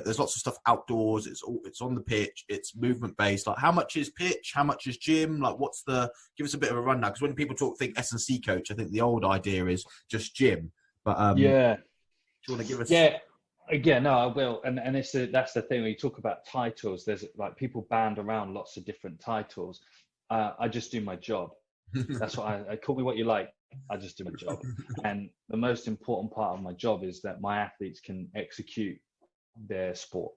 there's lots of stuff outdoors. It's on the pitch. It's movement based. Like, how much is pitch? How much is gym? Like, give us a bit of a rundown, because when people think S&C coach, I think the old idea is just gym. But yeah, do you want to give us? Yeah, no, I will. And that's the thing when you talk about titles. There's like people band around lots of different titles. I just do my job. That's what I call me what you like. I just do my job. And the most important part of my job is that my athletes can execute their sport.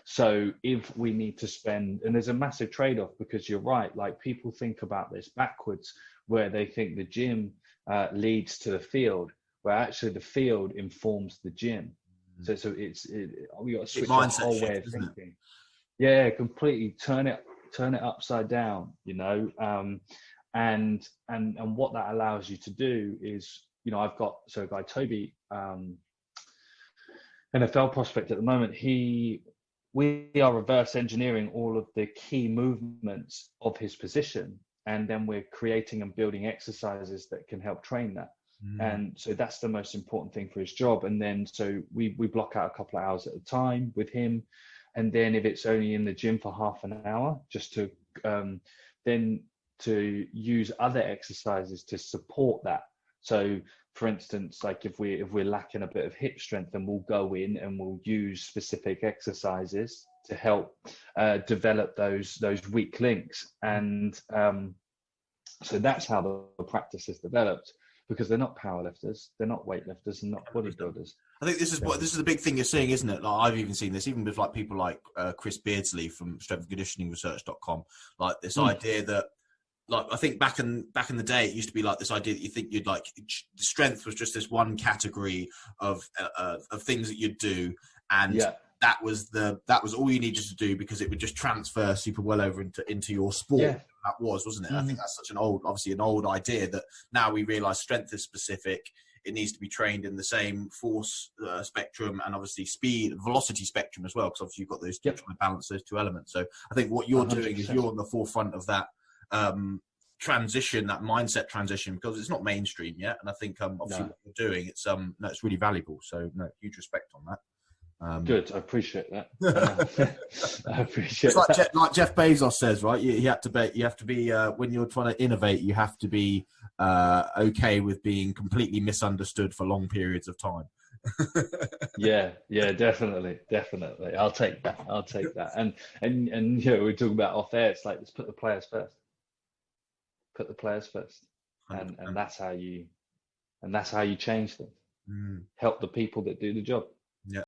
So if we need to spend, and there's a massive trade-off, because you're right, like people think about this backwards, where they think the gym leads to the field, where actually the field informs the gym. So we got to switch our whole way of thinking. Yeah, completely turn it upside down, and what that allows you to do is, I've got a guy, Toby, NFL prospect at the moment. We are reverse engineering all of the key movements of his position, and then we're creating and building exercises that can help train that. And so that's the most important thing for his job. And then so we block out a couple of hours at a time with him, and then if it's only in the gym for half an hour, just to then to use other exercises to support that. So for instance, like if we're lacking a bit of hip strength, then we'll go in and we'll use specific exercises to help develop those weak links. And so that's how the practice is developed, because they're not powerlifters, they're not weightlifters, and not bodybuilders. I think this is the big thing you're seeing, isn't it? Like, I've even seen this, even with like people like Chris Beardsley from strengthandconditioningresearch.com. Like this idea that, like, I think back in the day, it used to be like this idea that you think strength was just this one category of things that you'd do, and that was all you needed to do, because it would just transfer super well over into your sport. Yeah. That wasn't it? I think that's such an old idea, that now we realize strength is specific. It needs to be trained in the same force spectrum, and obviously speed, velocity spectrum as well, because obviously you've got those trying to balance those two elements. So I think what you're 100%. Doing is you're on the forefront of that transition, that mindset transition, because it's not mainstream yet. And I think obviously what you're doing, it's really valuable. So huge respect on that. Good, I appreciate that. I appreciate it's like Jeff Bezos says, right? You have to be when you're trying to innovate, you have to be okay with being completely misunderstood for long periods of time. yeah, definitely. I'll take that. And we're talking about off air. It's like, let's put the players first. And that's how you change things. Help the people that do the job.